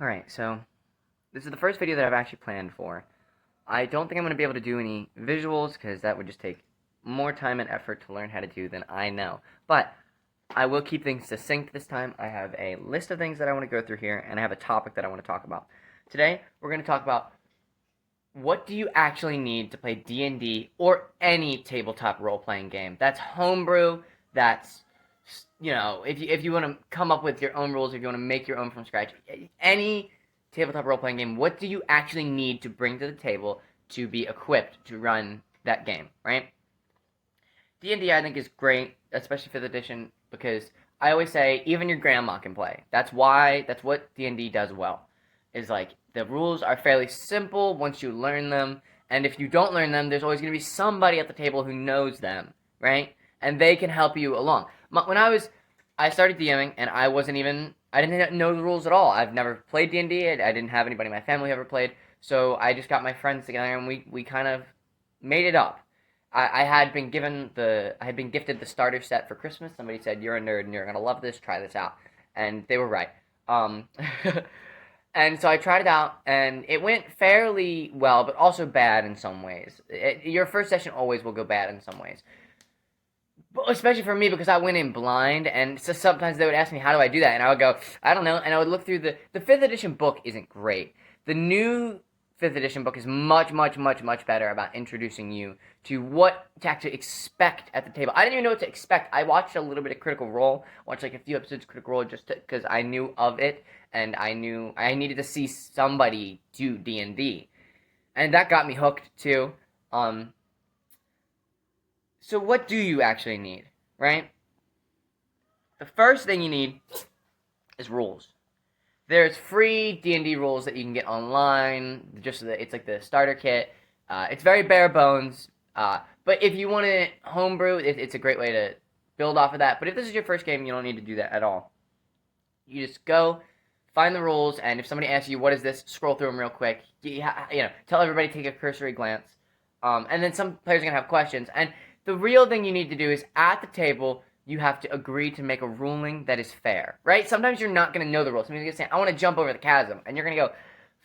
Alright, so this is the first video that I've actually planned for. I don't think I'm going to be able to do any visuals because that would just take more time and effort to learn how to do than I know. But I will keep things succinct this time. I have a list of things that I want to go through here, and I have a topic that I want to talk about. Today, we're going to talk about what do you actually need to play D&D or any tabletop role-playing game. That's homebrew, that's, if you want to come up with your own rules, if you want to make your own from scratch, any tabletop role-playing game, what do you actually need to bring to the table to be equipped to run that game, right? D&D, I think, is great, especially 5th edition, because I always say even your grandma can play. That's what D&D does well. Is like the rules are fairly simple once you learn them, and if you don't learn them, there's always going to be somebody at the table who knows them, right? And they can help you along. When I started DMing, and I didn't know the rules at all. I've never played D&D. I didn't have anybody in my family who ever played, so I just got my friends together and we kind of made it up. I had been gifted the starter set for Christmas. Somebody said, "You're a nerd and you're gonna love this. Try this out," and they were right. And so I tried it out, and it went fairly well, but also bad in some ways. Your first session always will go bad in some ways. But especially for me, because I went in blind, and so sometimes they would ask me, how do I do that? And I would go, I don't know, and I would look through the 5th edition book isn't great. The new 5th edition book is much, much, much, much better about introducing you to what to actually expect at the table. I didn't even know what to expect. I watched a little bit of Critical Role, watched like a few episodes of Critical Role just because I knew of it, and I knew I needed to see somebody do D&D. And that got me hooked too. So what do you actually need, right? The first thing you need is rules. There's free D&D rules that you can get online. It's like the starter kit. It's very bare bones. But if you want to homebrew, it's a great way to build off of that. But if this is your first game, you don't need to do that at all. You just go, find the rules, and if somebody asks you, what is this, scroll through them real quick. Tell everybody to take a cursory glance. And then some players are going to have questions. And the real thing you need to do is, at the table, you have to agree to make a ruling that is fair, right? Sometimes you're not going to know the rules. Somebody's going to say, I want to jump over the chasm. And you're going to go,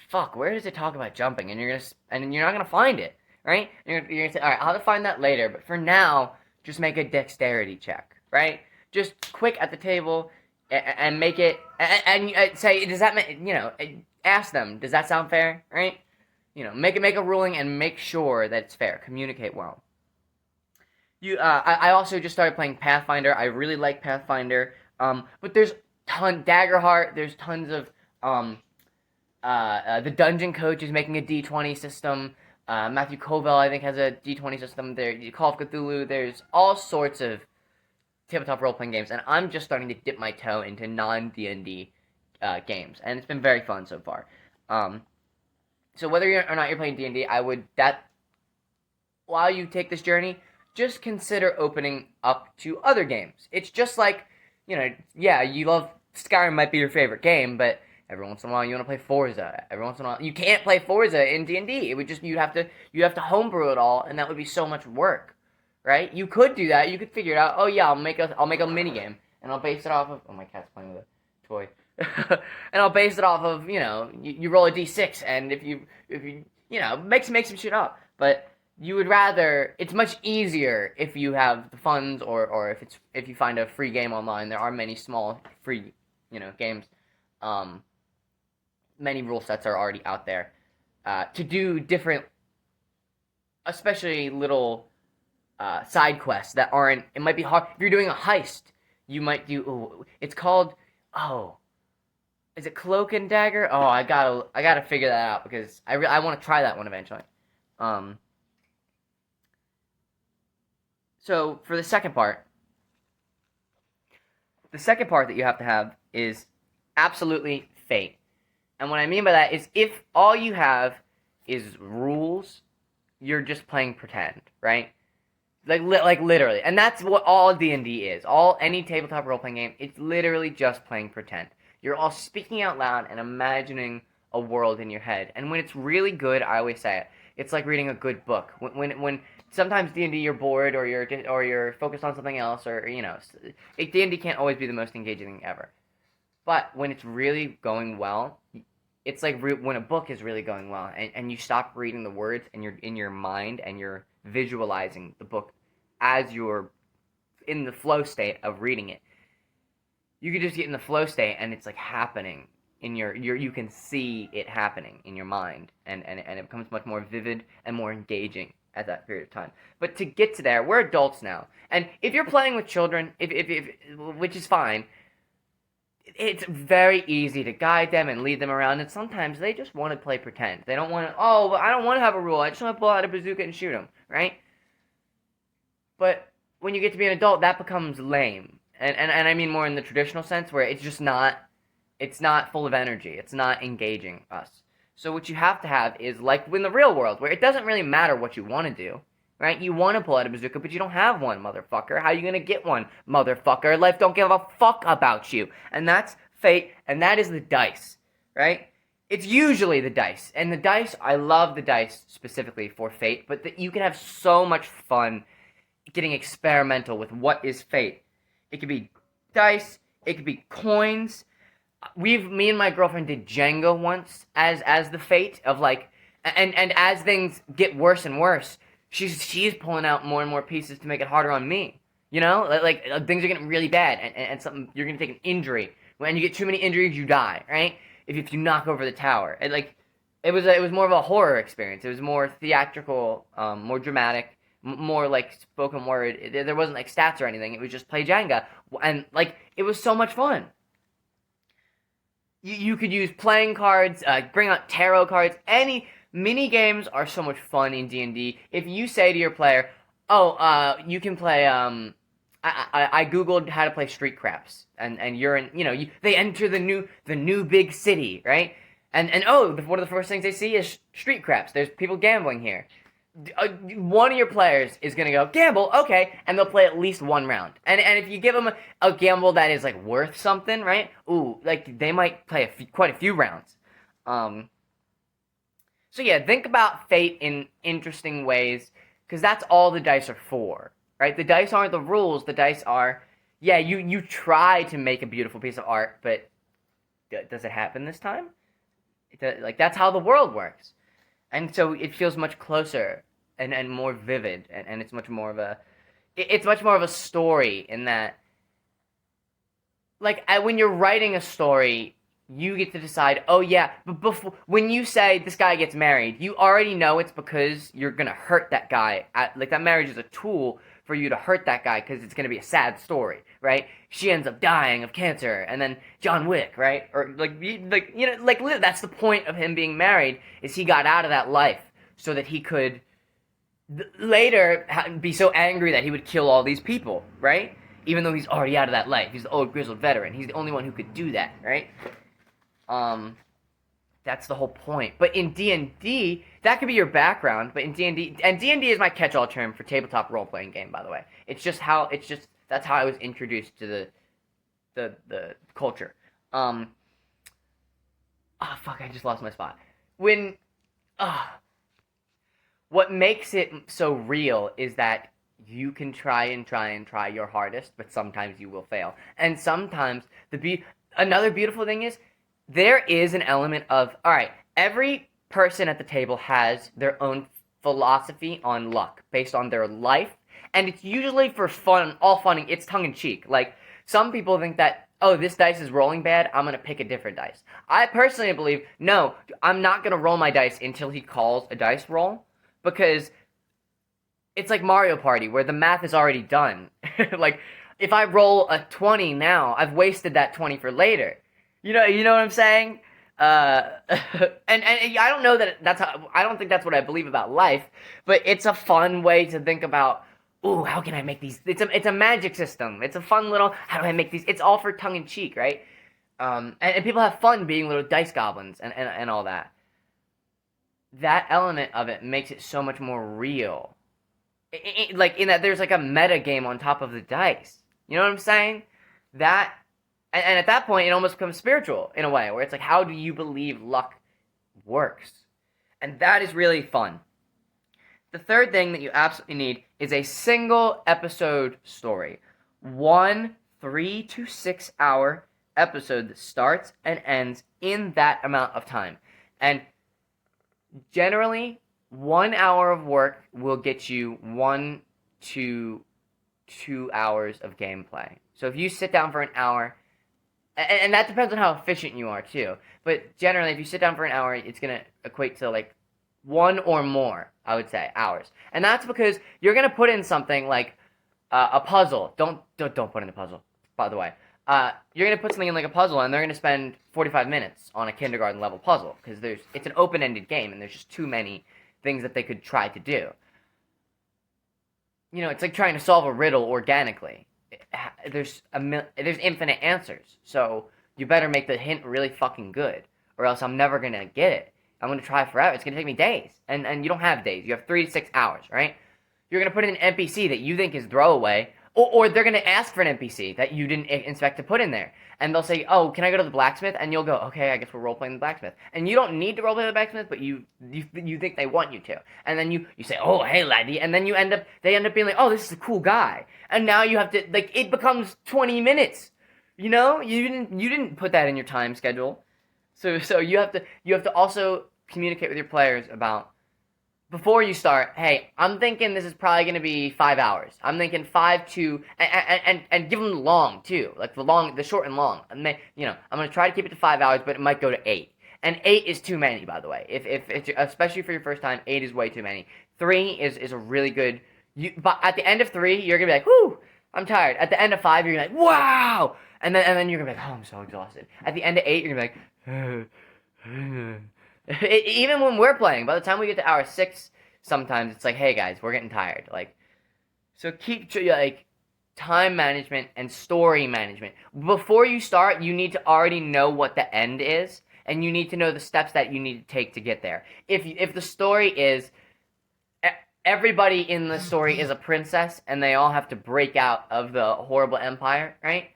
fuck, where does it talk about jumping? And you're not going to find it, right? And you're going to say, all right, I'll have to find that later. But for now, just make a dexterity check, right? Just quick at the table and make it, and say, does that make, ask them, does that sound fair, right? Make a ruling and make sure that it's fair. Communicate well. I also just started playing Pathfinder. I really like Pathfinder. But there's Daggerheart. There's tons of the Dungeon Coach is making a D20 system. Matthew Covell, I think, has a D20 system. There, Call of Cthulhu. There's all sorts of tabletop role-playing games, and I'm just starting to dip my toe into non-D&D games, and it's been very fun so far. So whether or not you're playing D&D, while you take this journey, just consider opening up to other games. It's just like, you love Skyrim might be your favorite game, but every once in a while you want to play Forza. Every once in a while you can't play Forza in D&D. It would just you have to homebrew it all, and that would be so much work, right? You could do that. You could figure it out. Oh yeah, I'll make a mini game, and I'll base it off of. Oh, my cat's playing with a toy. And I'll base it off of you roll a d6, and if you make some shit up, but you would rather, it's much easier if you have the funds, or if you find a free game online. There are many small free games. Many rule sets are already out there to do different, especially little side quests that aren't. It might be hard if you're doing a heist. You might do. It's called. Is it Cloak and Dagger? Oh, I gotta figure that out because I want to try that one eventually. So for the second part that you have to have is absolutely fate. And what I mean by that is if all you have is rules, you're just playing pretend, right? Like literally. And that's what all D&D is. Any tabletop role-playing game, it's literally just playing pretend. You're all speaking out loud and imagining a world in your head. And when it's really good, I always say it, it's like reading a good book. When sometimes D&D you're bored or you're focused on something else, or D&D can't always be the most engaging thing ever. But when it's really going well, it's like when a book is really going well, and you stop reading the words and you're in your mind and you're visualizing the book as you're in the flow state of reading it. You could just get in the flow state and it's like happening in your you can see it happening in your mind, and it becomes much more vivid and more engaging at that period of time. But to get to there, we're adults now, and if you're playing with children, if which is fine, it's very easy to guide them and lead them around, and sometimes they just want to play pretend. They don't want to, oh, well, I don't want to have a rule. I just want to pull out a bazooka and shoot them, right? But when you get to be an adult, that becomes lame. And I mean more in the traditional sense, where it's not full of energy. It's not engaging us. So what you have to have is, like in the real world, where it doesn't really matter what you want to do, right? You want to pull out a bazooka, but you don't have one, motherfucker. How are you going to get one, motherfucker? Life don't give a fuck about you. And that's fate, and that is the dice, right? It's usually the dice. And the dice, I love the dice specifically for fate, but you can have so much fun getting experimental with what is fate. It could be dice, it could be coins. Me and my girlfriend did Jenga once as the fate of, like, and as things get worse and worse, she's pulling out more and more pieces to make it harder on me. You know, like things are getting really bad, and something, you're gonna take an injury. When you get too many injuries, you die, right? If you knock over the tower, and like it was more of a horror experience. It was more theatrical, more dramatic, more like spoken word. There wasn't like stats or anything. It was just play Jenga, and like it was so much fun. You could use playing cards, bring out tarot cards. Any mini games are so much fun in D&D. If you say to your player, "Oh, you can play," I googled how to play street craps, and you're in, they enter the new big city, right? And one of the first things they see is street craps. There's people gambling here. One of your players is gonna go gamble, okay, and they'll play at least one round. And if you give them a gamble that is like worth something, right? Ooh, like they might play quite a few rounds. So yeah, think about fate in interesting ways, because that's all the dice are for, right? The dice aren't the rules. The dice are, yeah, you try to make a beautiful piece of art, but does it happen this time? Like that's how the world works. And so it feels much closer and more vivid, and it's much more of a story in that, like, when you're writing a story, you get to decide, oh yeah, but when you say this guy gets married, you already know it's because you're gonna hurt that guy. Like, that marriage is a tool for you to hurt that guy, because it's gonna be a sad story, right? She ends up dying of cancer, and then John Wick, right? Or that's the point of him being married, is he got out of that life so that he could later be so angry that he would kill all these people, right? Even though he's already out of that life, he's the old grizzled veteran. He's the only one who could do that, right? That's the whole point. But in D&D, that could be your background. But in D&D, and D&D is my catch-all term for tabletop role-playing game, by the way. That's how I was introduced to the culture. Oh fuck, I just lost my spot. What makes it so real is that you can try your hardest, but sometimes you will fail. And sometimes another beautiful thing is, there is an element of, alright, every person at the table has their own philosophy on luck based on their life, and it's usually for fun, all fun, it's tongue-in-cheek. Like, some people think that, oh, this dice is rolling bad, I'm gonna pick a different dice. I personally believe, no, I'm not gonna roll my dice until he calls a dice roll, because it's like Mario Party, where the math is already done. Like, if I roll a 20 now, I've wasted that 20 for later. You know what I'm saying? And I don't know that I don't think that's what I believe about life, but it's a fun way to think about, ooh, how can I make these? It's a magic system. It's a fun little, how do I make these? It's all for tongue in cheek, right? And people have fun being little dice goblins and all that. That element of it makes it so much more real. Like, in that there's like a meta game on top of the dice. You know what I'm saying? And at that point, it almost becomes spiritual, in a way, where it's like, how do you believe luck works? And that is really fun. The third thing that you absolutely need is a single episode story. 1 3 to 6 hour episode that starts and ends in that amount of time. And generally, 1 hour of work will get you 1 to 2 hours of gameplay. So if you sit down for an hour, and that depends on how efficient you are too, but generally if you sit down for an hour, it's going to equate to like 1 or more, I would say, hours. And that's because you're going to put in something like a puzzle. Don't put in a puzzle, by the way. You're going to put something in like a puzzle, and they're going to spend 45 minutes on a kindergarten level puzzle, because it's an open-ended game, and there's just too many things that they could try to do. You know, it's like trying to solve a riddle organically. There's infinite answers, so you better make the hint really fucking good, or else I'm never going to get it. I'm going to try forever. It's going to take me days, and you don't have days. You have 3 to 6 hours, right? You're going to put in an NPC that you think is throwaway, or they're going to ask for an NPC that you didn't expect to put in there. And they'll say, oh, can I go to the blacksmith? And you'll go, okay, I guess we're role-playing the blacksmith. And you don't need to role-play the blacksmith, but you think they want you to. And then you say, oh, hey, laddie. And then they end up being like, oh, this is a cool guy. And now you have to, like, it becomes 20 minutes. You know? You didn't put that in your time schedule. So you have to also communicate with your players about, before you start, hey, I'm thinking this is probably going to be 5 hours. I'm thinking 5 to, and give them long, too. Like the short and long. And I'm going to try to keep it to 5 hours, but it might go to 8. And 8 is too many, by the way. If especially for your first time, 8 is way too many. 3 is a really good, but at the end of 3, you're going to be like, whoo, I'm tired. At the end of 5, you're going to be like, wow! And then you're going to be like, oh, I'm so exhausted. At the end of 8, you're going to be like, even when we're playing, by the time we get to hour 6, sometimes it's like, hey guys, we're getting tired. Like, so keep like time management and story management. Before you start, you need to already know what the end is, and you need to know the steps that you need to take to get there. If the story is everybody in the story is a princess and they all have to break out of the horrible empire, right?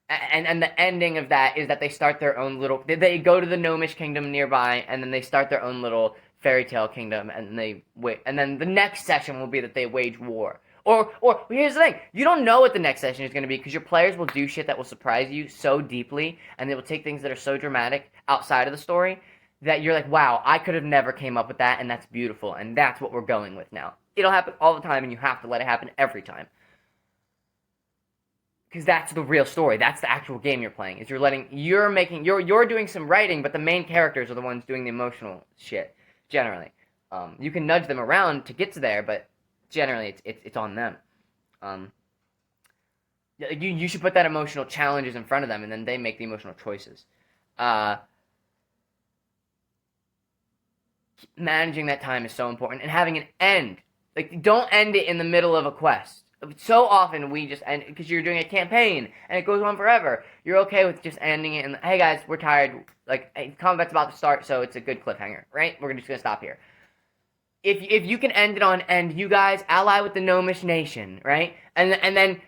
And the ending of that is that they start their own little... They go to the gnomish kingdom nearby, and then they start their own little fairy tale kingdom, and and then the next session will be that they wage war. Or here's the thing. You don't know what the next session is going to be, because your players will do shit that will surprise you so deeply, and they will take things that are so dramatic outside of the story, that you're like, wow, I could have never came up with that, and that's beautiful, and that's what we're going with now. It'll happen all the time, and you have to let it happen every time. Because that's the real story. That's the actual game you're playing. Is you're doing some writing, but the main characters are the ones doing the emotional shit. Generally, you can nudge them around to get to there, but generally it's on them. You should put that emotional challenges in front of them, and then they make the emotional choices. Managing that time is so important, and having an end. Like, don't end it in the middle of a quest. So often we just end, because you're doing a campaign and it goes on forever. You're okay with just ending it and, hey guys, we're tired. Like, hey, combat's about to start, so it's a good cliffhanger, right? We're just gonna stop here. If you can end it on, and you guys ally with the gnomish nation, right? And then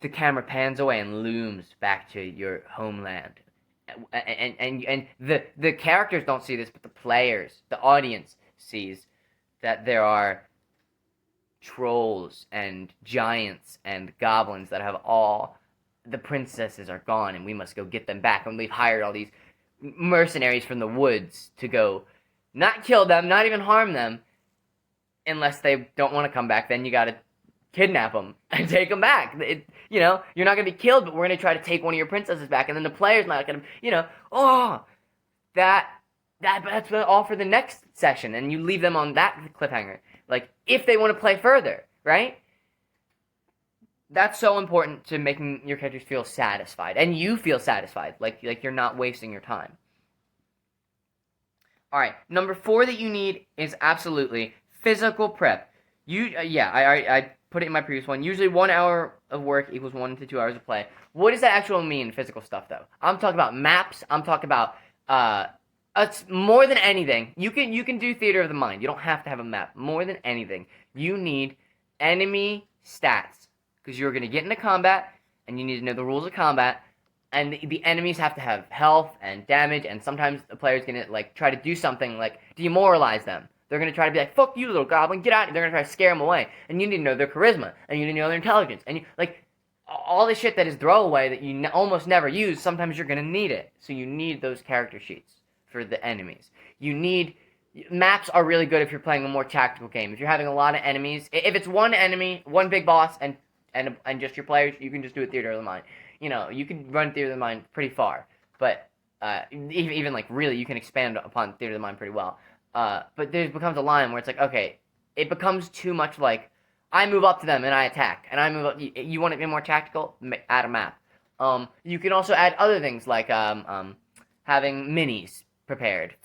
the camera pans away and looms back to your homeland. And the characters don't see this, but the players, the audience sees that there are trolls and giants and goblins that have the princesses are gone, and we must go get them back, and we've hired all these mercenaries from the woods to go not kill them, not even harm them, unless they don't want to come back. Then you gotta kidnap them and take them back. You're not gonna be killed, but we're gonna try to take one of your princesses back, and then the player's not gonna, that's all for the next session, and you leave them on that cliffhanger. Like, if they want to play further, right? That's so important to making your characters feel satisfied, and you feel satisfied, like you're not wasting your time. All right, number 4 that you need is absolutely physical prep. I put it in my previous one. Usually 1 hour of work equals 1 to 2 hours of play. What does that actually mean, physical stuff, though? I'm talking about maps. I'm talking about more than anything, you can do theater of the mind. You don't have to have a map. More than anything, you need enemy stats, because you're going to get into combat, and you need to know the rules of combat, and the enemies have to have health and damage, and sometimes the player's going to try to do something like demoralize them. They're going to try to be like, fuck you, little goblin, get out. They're going to try to scare them away, and you need to know their charisma, and you need to know their intelligence, and all the shit that is throwaway that you almost never use, sometimes you're going to need it. So you need those character sheets for the enemies. You need... Maps are really good if you're playing a more tactical game. If you're having a lot of enemies, if it's one enemy, one big boss, and just your players, you can just do a theater of the mind. You know, you can run theater of the mind pretty far, but even like really, you can expand upon theater of the mind pretty well. But there becomes a line where it's like, okay, it becomes too much like I move up to them and I attack, and I move up. You want it to be more tactical? Add a map. You can also add other things like having minis prepared,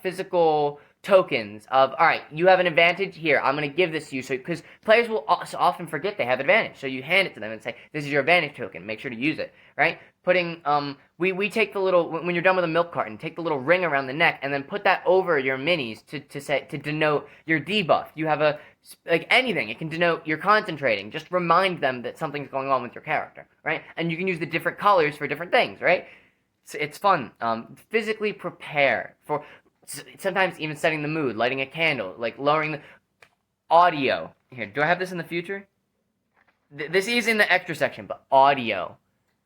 physical tokens of, all right, you have an advantage here, I'm going to give this to you, so because players will often forget they have advantage, so you hand it to them and say, this is your advantage token, make sure to use it, right? Putting, we take the little, when you're done with a milk carton, take the little ring around the neck, and then put that over your minis to denote your debuff. You have a, like anything, it can denote you're concentrating, just remind them that something's going on with your character, right? And you can use the different colors for different things, right? It's fun. Physically prepare for, sometimes even setting the mood, lighting a candle, like lowering the audio. Here, do I have this in the future? This is in the extra section, but audio.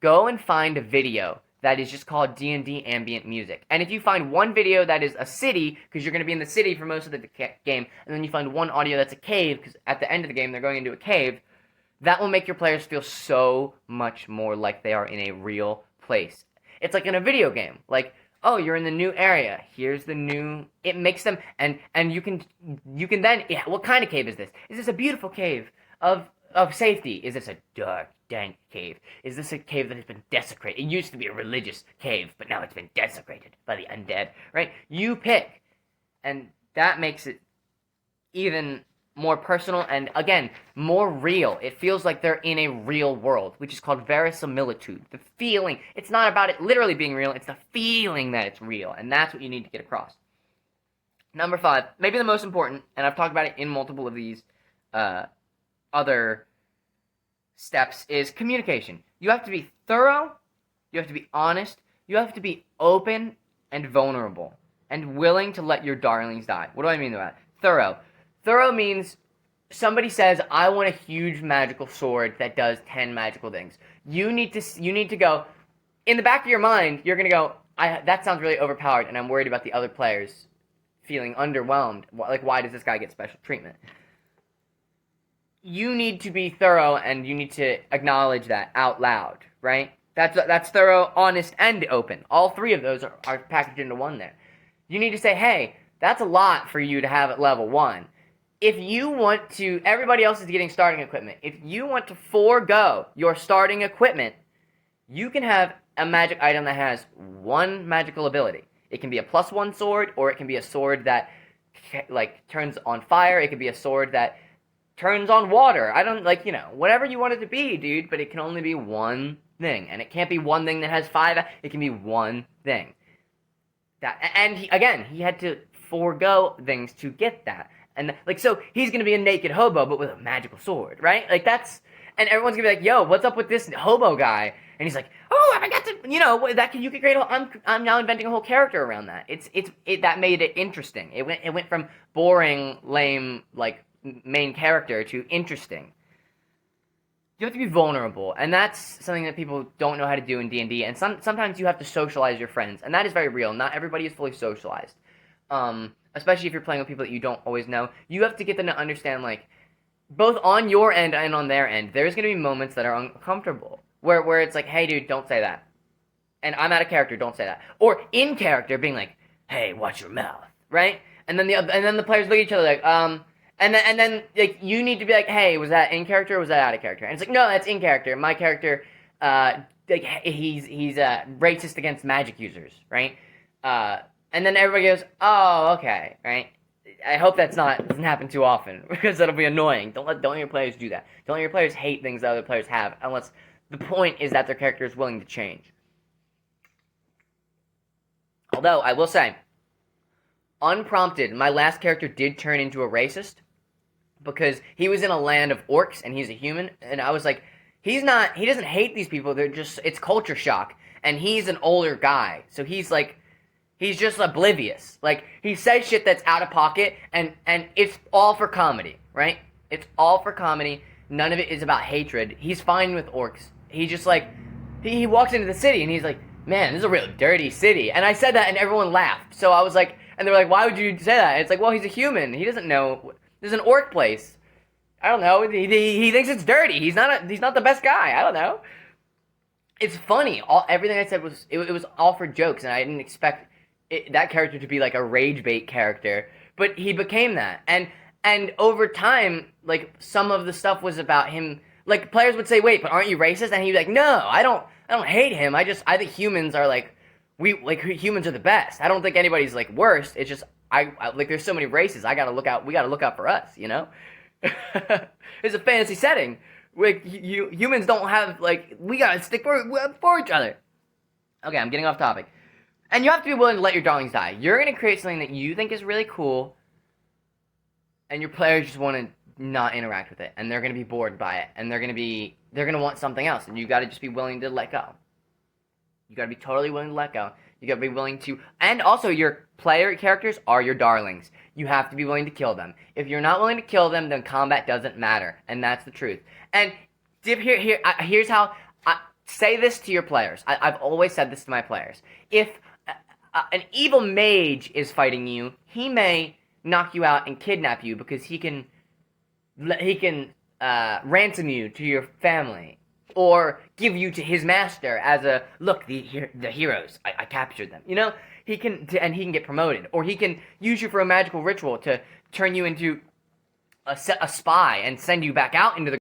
Go and find a video that is just called D&D ambient music. And if you find one video that is a city, because you're going to be in the city for most of the game, and then you find one audio that's a cave, because at the end of the game they're going into a cave, that will make your players feel so much more like they are in a real place. It's like in a video game, like, oh, you're in the new area, here's the new, it makes them, and you can then, yeah, what kind of cave is this? Is this a beautiful cave of safety? Is this a dark, dank cave? Is this a cave that has been desecrated? It used to be a religious cave, but now it's been desecrated by the undead, right? You pick, and that makes it even more personal, and again, more real. It feels like they're in a real world, which is called verisimilitude. The feeling. It's not about it literally being real, it's the feeling that it's real, and that's what you need to get across. Number 5, maybe the most important, and I've talked about it in multiple of these other steps, is communication. You have to be thorough, you have to be honest, you have to be open and vulnerable, and willing to let your darlings die. What do I mean by that? Thorough. Thorough means somebody says, I want a huge magical sword that does 10 magical things. You need to go, in the back of your mind, you're going to go, that sounds really overpowered, and I'm worried about the other players feeling underwhelmed. Like, why does this guy get special treatment? You need to be thorough, and you need to acknowledge that out loud, right? That's thorough, honest, and open. All three of those are packaged into one there. You need to say, hey, that's a lot for you to have at level 1. If you want to, everybody else is getting starting equipment. If you want to forego your starting equipment, you can have a magic item that has one magical ability. It can be a +1 sword, or it can be a sword that, like, turns on fire. It could be a sword that turns on water. I don't, like, you know, whatever you want it to be, dude, but it can only be one thing. And it can't be one thing that has 5, it can be one thing. And he had to forego things to get that. And, like, so he's going to be a naked hobo, but with a magical sword, right? Like, that's, and everyone's going to be like, yo, what's up with this hobo guy? And he's like, oh, I got to, you know, you could create I'm now inventing a whole character around that. That made it interesting. It went from boring, lame, like, main character to interesting. You have to be vulnerable, and that's something that people don't know how to do in D&D, and sometimes you have to socialize your friends, and that is very real. Not everybody is fully socialized. Especially if you're playing with people that you don't always know. You have to get them to understand, like, both on your end and on their end, there's going to be moments that are uncomfortable. Where it's like, hey, dude, don't say that. And I'm out of character, don't say that. Or in character, being like, hey, watch your mouth, right? And then the players look at each other like, and then like, you need to be like, hey, was that in character or was that out of character? And it's like, no, that's in character. My character, like, he's racist against magic users, right? And then everybody goes, oh, okay, right? I hope doesn't happen too often, because that'll be annoying. Don't let your players do that. Don't let your players hate things that other players have, unless the point is that their character is willing to change. Although, I will say, unprompted, my last character did turn into a racist, because he was in a land of orcs, and he's a human, and I was like, he doesn't hate these people, it's culture shock, and he's an older guy, so he's like, he's just oblivious. Like, he says shit that's out of pocket, and it's all for comedy, right? It's all for comedy. None of it is about hatred. He's fine with orcs. he just like he walks into the city and he's like, man, this is a real dirty city. And I said that and everyone laughed. So I was like, and they're like, why would you say that? And it's like, well, he's a human. He doesn't know. There's an orc place. I don't know. He thinks it's dirty. He's not the best guy. I don't know. It's funny. Everything I said was it was all for jokes, and I didn't expect that character to be like a rage bait character, but he became that. And over time, like some of the stuff was about him. Like players would say, "Wait, but aren't you racist?" And he'd be like, "No, I don't hate him. I think humans are like humans are the best. I don't think anybody's like worse. It's just I like there's so many races. I gotta look out. We gotta look out for us. You know, it's a fantasy setting. Like humans don't have like we gotta stick for each other." Okay, I'm getting off topic. And you have to be willing to let your darlings die. You're gonna create something that you think is really cool, and your players just want to not interact with it, and they're gonna be bored by it, and they're gonna want something else, and you gotta just be willing to let go. You gotta be totally willing to let go. You gotta be willing to, and also your player characters are your darlings. You have to be willing to kill them. If you're not willing to kill them, then combat doesn't matter, and that's the truth. And here's how. Say this to your players. I've always said this to my players. If an evil mage is fighting you, he may knock you out and kidnap you because he can ransom you to your family, or give you to his master as a look. The heroes, I captured them. You know, he can get promoted, or he can use you for a magical ritual to turn you into a spy and send you back out into the